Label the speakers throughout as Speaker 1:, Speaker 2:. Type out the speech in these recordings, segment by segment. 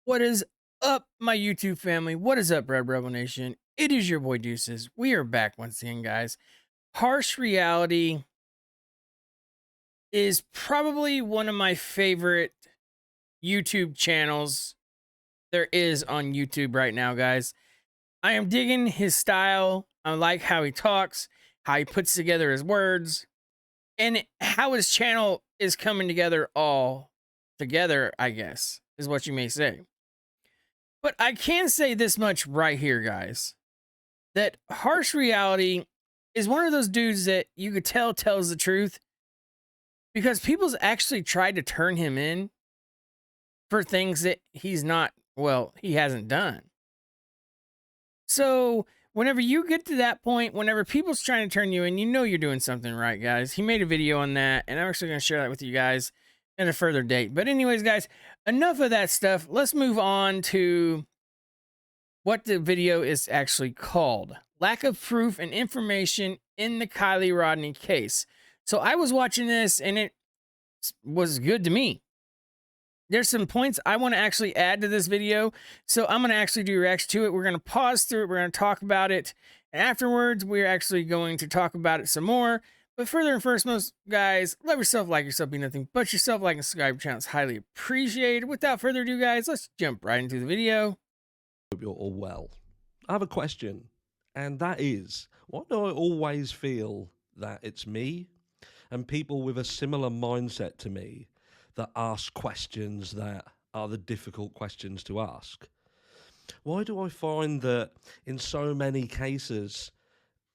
Speaker 1: What is up, my YouTube family? What is up, Red Rebel Nation? It is your boy Deuces. We are back once again, guys. Harsh Reality is probably one of my favorite YouTube channels there is on YouTube right now, guys. I am digging his style. I like how he talks, how he puts together his words, and how his channel is coming together all together, I guess, is what you may say. But I can say this much right here, guys, that Harsh Reality is one of those dudes that you could tell tells the truth because people's actually tried to turn him in for things that he's not, well, he hasn't done. So whenever you get to that point, whenever people's trying to turn you in, you know you're doing something right, guys. He made a video on that, and I'm actually going to share that with you guys in a further date. But anyways, guys, enough of that stuff. Let's move on to what the video is actually called. Lack of proof and information in the Kiely Rodni case. So I was watching this and it was good to me. There's some points I want to actually add to this video. So I'm going to actually do a reaction to it. We're going to pause through it. We're going to talk about it. And afterwards, we're actually going to talk about it some more. But further and first, most guys, love yourself, like yourself, be nothing but yourself, like and subscribe to the channel. It's highly appreciated. Without further ado, guys, let's jump right into the video.
Speaker 2: Hope you're all well. I have a question, and that is, why do I always feel that it's me and people with a similar mindset to me that ask questions that are the difficult questions to ask? Why do I find that in so many cases,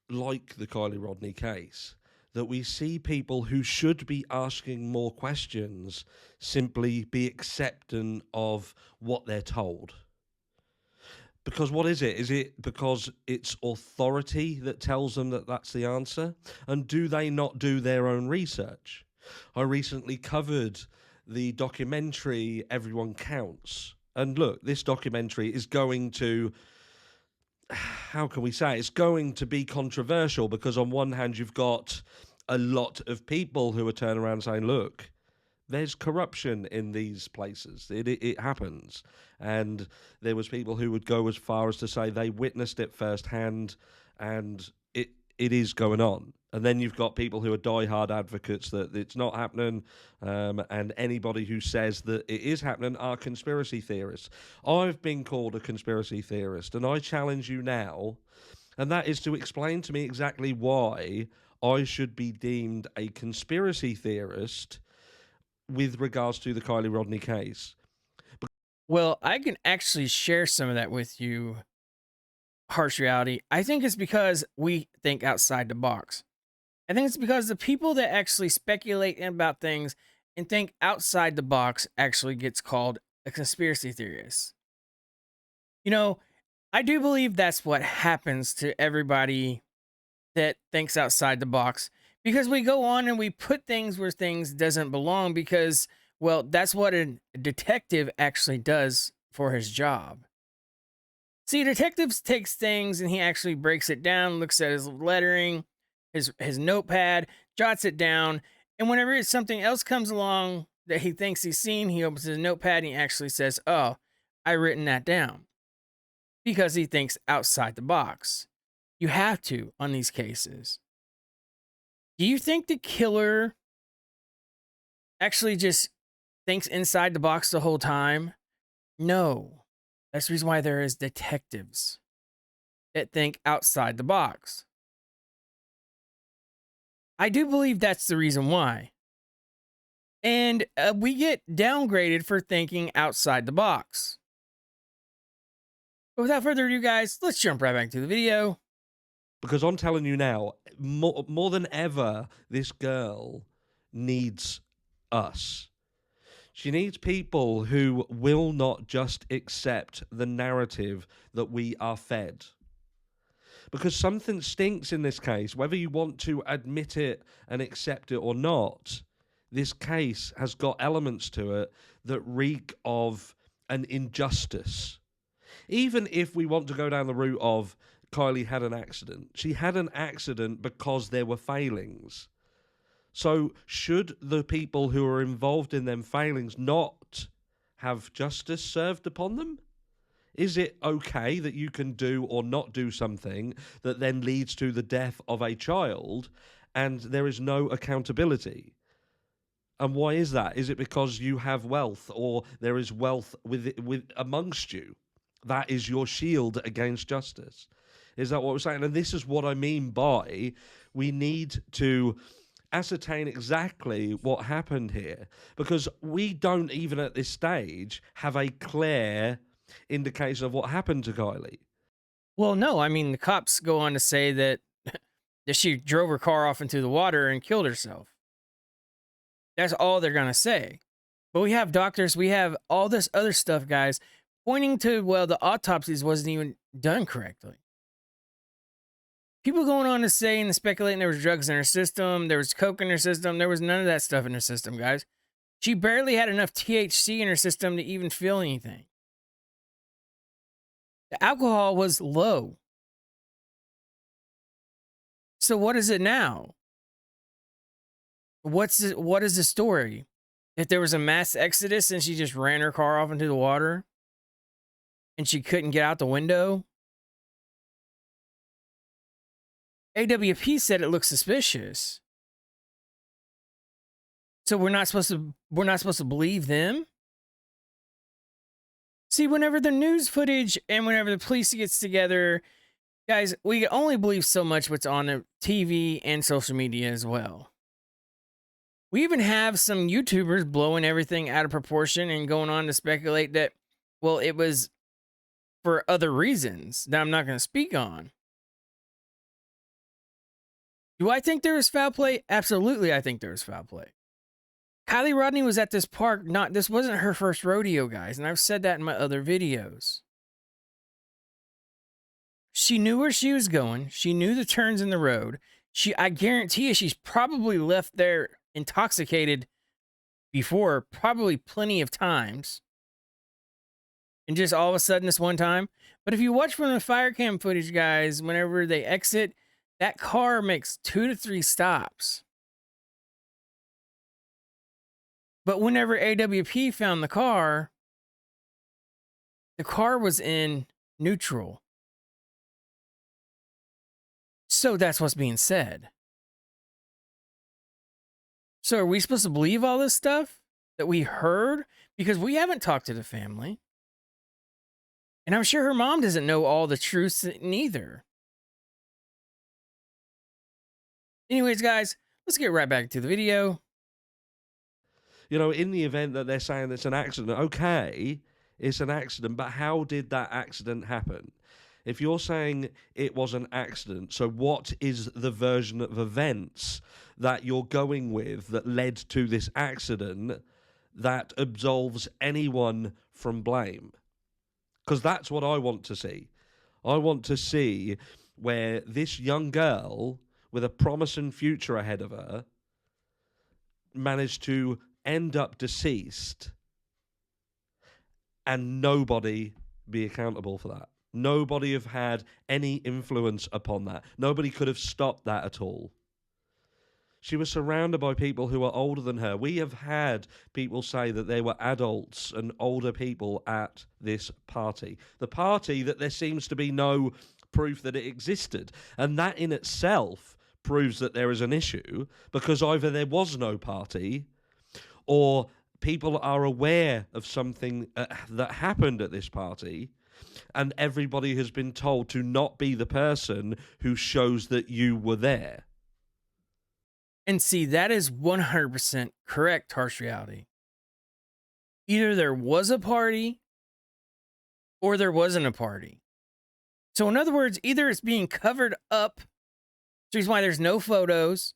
Speaker 2: like the Kiely Rodni case, that we see people who should be asking more questions simply be accepting of what they're told? Because what is it? Is it because it's authority that tells them that that's the answer? And do they not do their own research? I recently covered the documentary Everyone Counts. And look, this documentary is going to, how can we say, it's going to be controversial because on one hand, you've got a lot of people who are turning around saying, look, there's corruption in these places. It happens. And there was people who would go as far as to say they witnessed it firsthand and it is going on. And then you've got people who are diehard advocates that it's not happening, and anybody who says that it is happening are conspiracy theorists. I've been called a conspiracy theorist, and I challenge you now, and that is to explain to me exactly why I should be deemed a conspiracy theorist with regards to the Kiely Rodni case.
Speaker 1: Well, I can actually share some of that with you, Harsh Reality. I think it's because we think outside the box. I think it's because the people that actually speculate about things and think outside the box actually gets called a conspiracy theorist. You know, I do believe that's what happens to everybody that thinks outside the box because we go on and we put things where things doesn't belong because, well, that's what a detective actually does for his job. See, detectives takes things and he actually breaks it down, looks at his lettering, his notepad, jots it down, and whenever something else comes along that he thinks he's seen, he opens his notepad and he actually says, "Oh, I written that down," because he thinks outside the box. You have to on these cases. Do you think the killer actually just thinks inside the box the whole time? No. That's the reason why there is detectives that think outside the box. I do believe that's the reason why. And we get downgraded for thinking outside the box. But without further ado, guys, let's jump right back to the video.
Speaker 2: Because I'm telling you now, more than ever, this girl needs us. She needs people who will not just accept the narrative that we are fed. Because something stinks in this case, whether you want to admit it and accept it or not. This case has got elements to it that reek of an injustice. Even if we want to go down the route of Kiely had an accident, she had an accident because there were failings. So should the people who are involved in them failings not have justice served upon them? Is it okay that you can do or not do something that then leads to the death of a child and there is no accountability? And why is that? Is it because you have wealth or there is wealth with amongst you? That is your shield against justice. Is that what we're saying? And this is what I mean by we need to ascertain exactly what happened here, because we don't even at this stage have a clear indication of what happened to Kylie.
Speaker 1: Well, no, I mean, the cops go on to say that that she drove her car off into the water and killed herself. That's all they're gonna say. But we have doctors, we have all this other stuff, guys, pointing to, well, the autopsies wasn't even done correctly. People going on to say and speculating there was drugs in her system, there was coke in her system, there was none of that stuff in her system, guys. She barely had enough THC in her system to even feel anything. The alcohol was low. So what is it now? What is the story? If there was a mass exodus and she just ran her car off into the water and she couldn't get out the window? AWP said it looks suspicious. So we're not supposed to believe them? See, whenever the news footage and whenever the police gets together, guys, we can only believe so much what's on the TV and social media as well. We even have some YouTubers blowing everything out of proportion and going on to speculate that, well, it was for other reasons that I'm not going to speak on. Do I think there was foul play? Absolutely, I think there was foul play. Kiely Rodni was at this park. This wasn't her first rodeo, guys, and I've said that in my other videos. She knew where she was going. She knew the turns in the road. I guarantee you, she's probably left there intoxicated before, probably plenty of times. And just all of a sudden, this one time. But if you watch from the fire cam footage, guys, whenever they exit, that car makes 2 to 3 stops. But whenever AWP found the car was in neutral. So that's what's being said. So are we supposed to believe all this stuff that we heard? Because we haven't talked to the family. And I'm sure her mom doesn't know all the truths neither. Anyways, guys, let's get right back to the video.
Speaker 2: You know, in the event that they're saying it's an accident, okay, it's an accident, but how did that accident happen? If you're saying it was an accident, so what is the version of events that you're going with that led to this accident that absolves anyone from blame? Because that's what I want to see. I want to see where this young girl with a promising future ahead of her managed to end up deceased and nobody be accountable for that. Nobody have had any influence upon that. Nobody could have stopped that at all. She was surrounded by people who are older than her. We have had people say that there were adults and older people at this party. The party that there seems to be no proof that it existed. And that in itself proves that there is an issue, because either there was no party or people are aware of something that happened at this party, and everybody has been told to not be the person who shows that you were there.
Speaker 1: And see, that is 100% correct, harsh reality. Either there was a party or there wasn't a party. So in other words, either it's being covered up, which is why there's no photos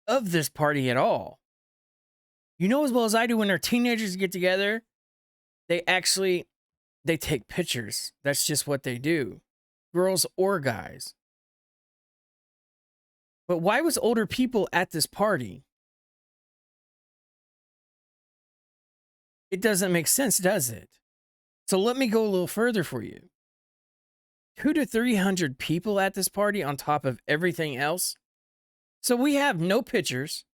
Speaker 1: of this party at all. You know as well as I do, when our teenagers get together, they take pictures. That's just what they do. Girls or guys. But why was older people at this party? It doesn't make sense, does it? So let me go a little further for you. 200 to 300 people at this party on top of everything else. So we have no pictures.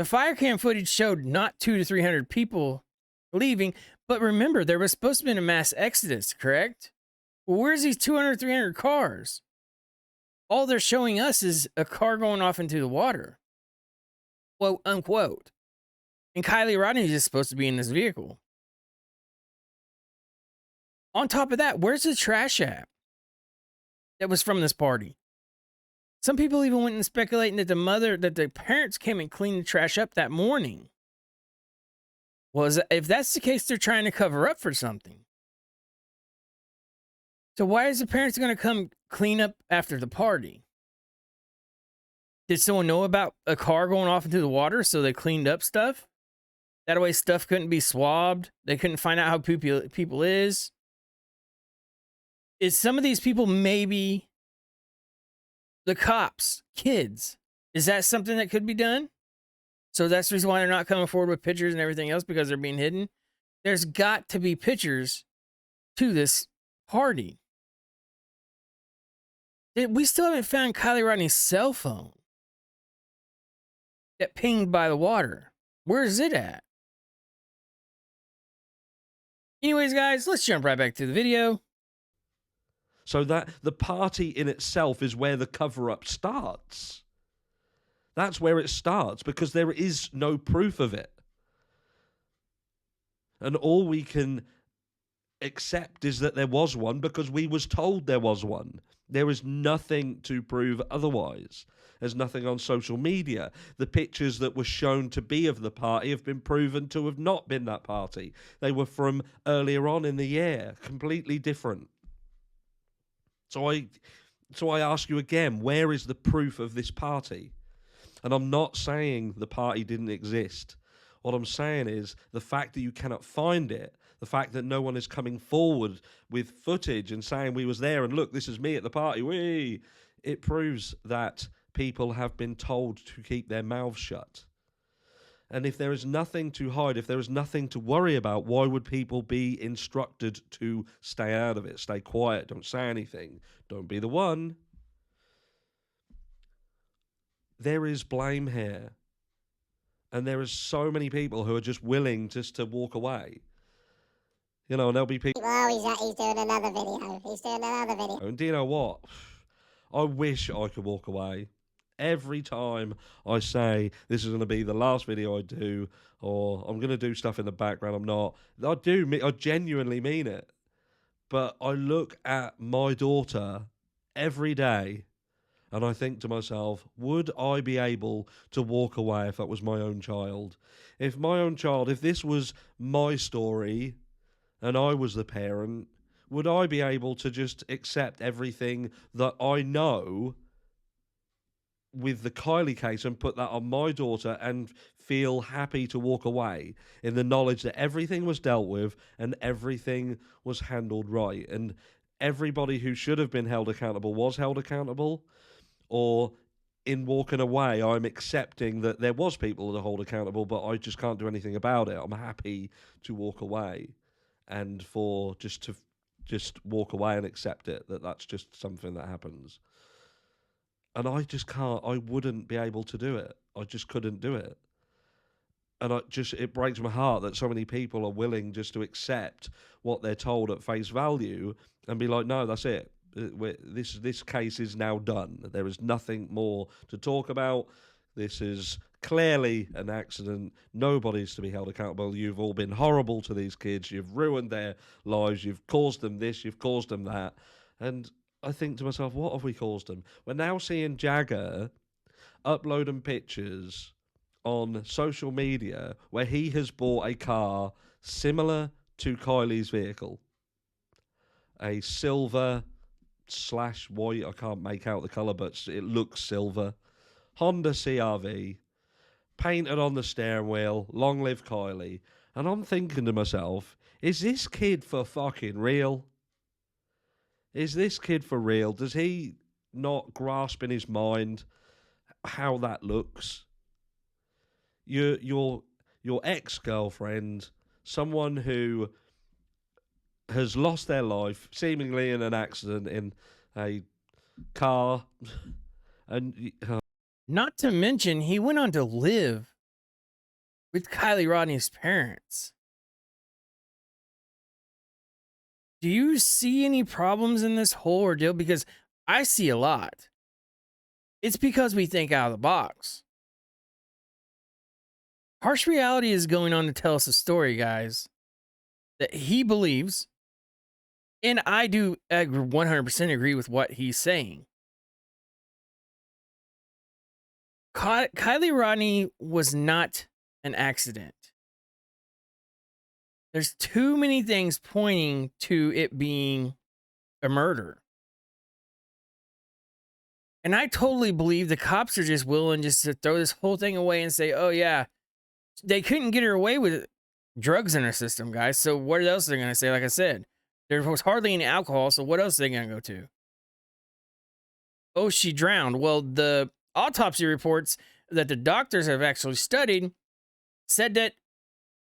Speaker 1: The fire cam footage showed not 200 to 300 people leaving, but remember, there was supposed to be a mass exodus, correct? Well, where's these 200, 300 cars? All they're showing us is a car going off into the water, quote unquote. And Kylie Rodni is supposed to be in this vehicle. On top of that, where's the trash app that was from this party? Some people even went and speculating that the parents came and cleaned the trash up that morning. Well, if that's the case, they're trying to cover up for something. So why is the parents going to come clean up after the party? Did someone know about a car going off into the water, so they cleaned up stuff? That way stuff couldn't be swabbed. They couldn't find out how people is. Is some of these people maybe the cops, kids? Is that something that could be done? So that's the reason why they're not coming forward with pictures and everything else, because they're being hidden. There's got to be pictures to this party. We still haven't found Kylie Rodni's cell phone that pinged by the water. Where is it at? Anyways, guys, let's jump right back to the video.
Speaker 2: So that the party in itself is where the cover-up starts. That's where it starts, because there is no proof of it. And all we can accept is that there was one because we was told there was one. There is nothing to prove otherwise. There's nothing on social media. The pictures that were shown to be of the party have been proven to have not been that party. They were from earlier on in the year, completely different. So I ask you again, where is the proof of this party? And I'm not saying the party didn't exist. What I'm saying is the fact that you cannot find it, the fact that no one is coming forward with footage and saying we was there and look, this is me at the party, wee, it proves that people have been told to keep their mouths shut. And if there is nothing to hide, if there is nothing to worry about, why would people be instructed to stay out of it, stay quiet, don't say anything, don't be the one? There is blame here. And there is so many people who are just willing just to walk away. You know, and there'll be people...
Speaker 3: Oh, he's doing another video. He's doing another video.
Speaker 2: And do you know what? I wish I could walk away. Every time I say this is going to be the last video I do, or I'm going to do stuff in the background, I'm not. I genuinely mean it. But I look at my daughter every day and I think to myself, would I be able to walk away if that was my own child? If this was my story and I was the parent, would I be able to just accept everything that I know with the Kiely case and put that on my daughter and feel happy to walk away in the knowledge that everything was dealt with and everything was handled right and everybody who should have been held accountable was held accountable? Or in walking away, I'm accepting that there was people to hold accountable, but I just can't do anything about it. I'm happy to walk away and for just walk away and accept it, that that's just something that happens. And I just can't, I wouldn't be able to do it. I just couldn't do it. And it breaks my heart that so many people are willing just to accept what they're told at face value and be like, no, that's it. This case is now done. There is nothing more to talk about. This is clearly an accident. Nobody's to be held accountable. You've all been horrible to these kids. You've ruined their lives. You've caused them this. You've caused them that. And I think to myself, what have we caused them? We're now seeing Jagger uploading pictures on social media where he has bought a car similar to Kylie's vehicle. A silver / white, I can't make out the colour, but it looks silver. Honda CRV, painted on the steering wheel, long live Kiely. And I'm thinking to myself, is this kid for fucking real? Is this kid for real? Does he not grasp in his mind how that looks? Your ex-girlfriend, someone who has lost their life, seemingly in an accident in a car, and
Speaker 1: Not to mention, he went on to live with Kylie Rodni's parents. Do you see any problems in this whole ordeal? Because I see a lot. It's because we think out of the box. Harsh Reality is going on to tell us a story, guys, that he believes, and I do 100% agree with what he's saying. Kylie Rodni was not an accident. There's too many things pointing to it being a murder. And I totally believe the cops are just willing just to throw this whole thing away and say, oh, yeah, they couldn't get her away with drugs in her system, guys. So what else are they going to say? Like I said, there was hardly any alcohol. So what else are they going to go to? Oh, she drowned. Well, the autopsy reports that the doctors have actually studied said that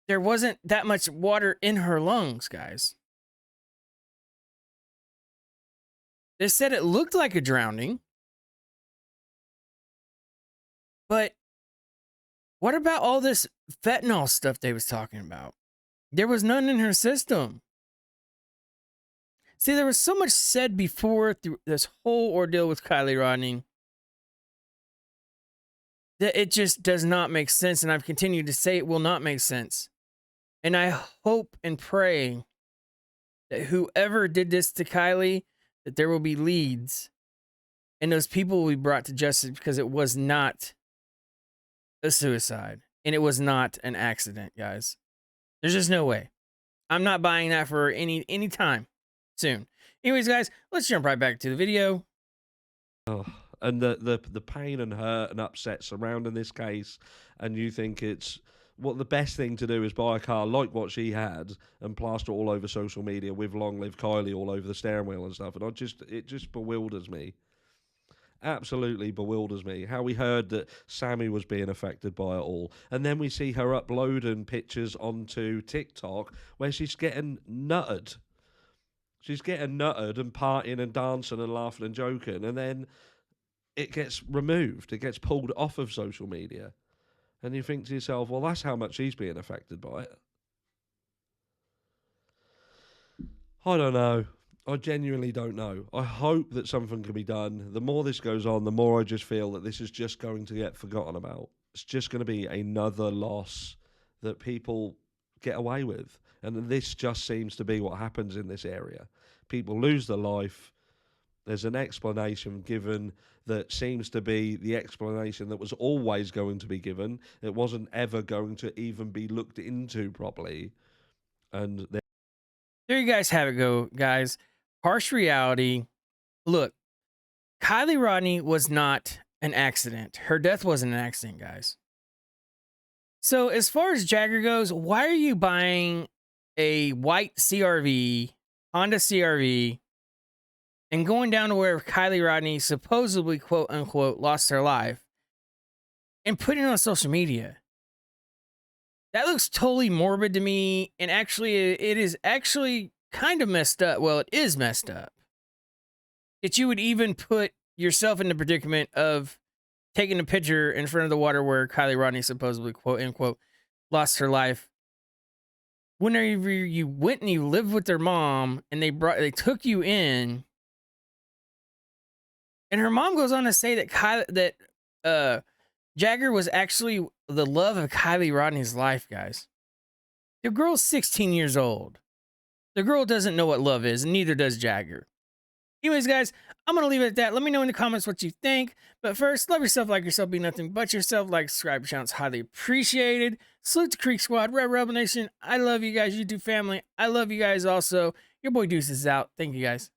Speaker 1: there wasn't that much water in her lungs, guys. They said it looked like a drowning. But what about all this fentanyl stuff they was talking about? There was none in her system. See, there was so much said before through this whole ordeal with Kylie Rodni that it just does not make sense. And I've continued to say it will not make sense. And I hope and pray that whoever did this to Kylie, that there will be leads and those people will be brought to justice, because it was not a suicide and it was not an accident, guys. There's just no way. I'm not buying that for any time soon. Anyways, guys, let's jump right back to the video.
Speaker 2: Oh, and the pain and hurt and upset surrounding this case, and you think it's the best thing to do is buy a car like what she had and plaster all over social media with "Long Live Kylie" all over the steering wheel and stuff. And it just bewilders me. Absolutely bewilders me how we heard that Sammy was being affected by it all, and then we see her uploading pictures onto TikTok where she's getting nutted. She's getting nutted and partying and dancing and laughing and joking, and then it gets removed. It gets pulled off of social media. And you think to yourself, well, that's how much she's being affected by it. I don't know. I genuinely don't know. I hope that something can be done. The more this goes on, the more I just feel that this is just going to get forgotten about. It's just going to be another loss that people get away with. And this just seems to be what happens in this area. People lose their life. There's an explanation given that seems to be the explanation that was always going to be given. It wasn't ever going to even be looked into properly. And
Speaker 1: there you guys have it, guys. Harsh reality. Look, Kylie Rodni was not an accident. Her death wasn't an accident, guys. So as far as Jagger goes, why are you buying a white CRV, Honda CRV, and going down to where Kylie Rodni supposedly, quote unquote, lost her life and putting it on social media? That looks totally morbid to me. And actually, it is actually kind of messed up. Well, it is messed up that you would even put yourself in the predicament of taking a picture in front of the water where Kylie Rodni supposedly, quote unquote, lost her life. Whenever you went and you lived with their mom and they took you in, and her mom goes on to say that Jagger was actually the love of Kylie Rodni's life, guys. The girl's 16 years old. The girl doesn't know what love is, and neither does Jagger. Anyways, guys, I'm going to leave it at that. Let me know in the comments what you think. But first, love yourself, like yourself, be nothing but yourself. Like, subscribe, channel, it's highly appreciated. Salute to Creek Squad, Red Rebel Nation. I love you guys, YouTube family. I love you guys also. Your boy Deuce is out. Thank you, guys.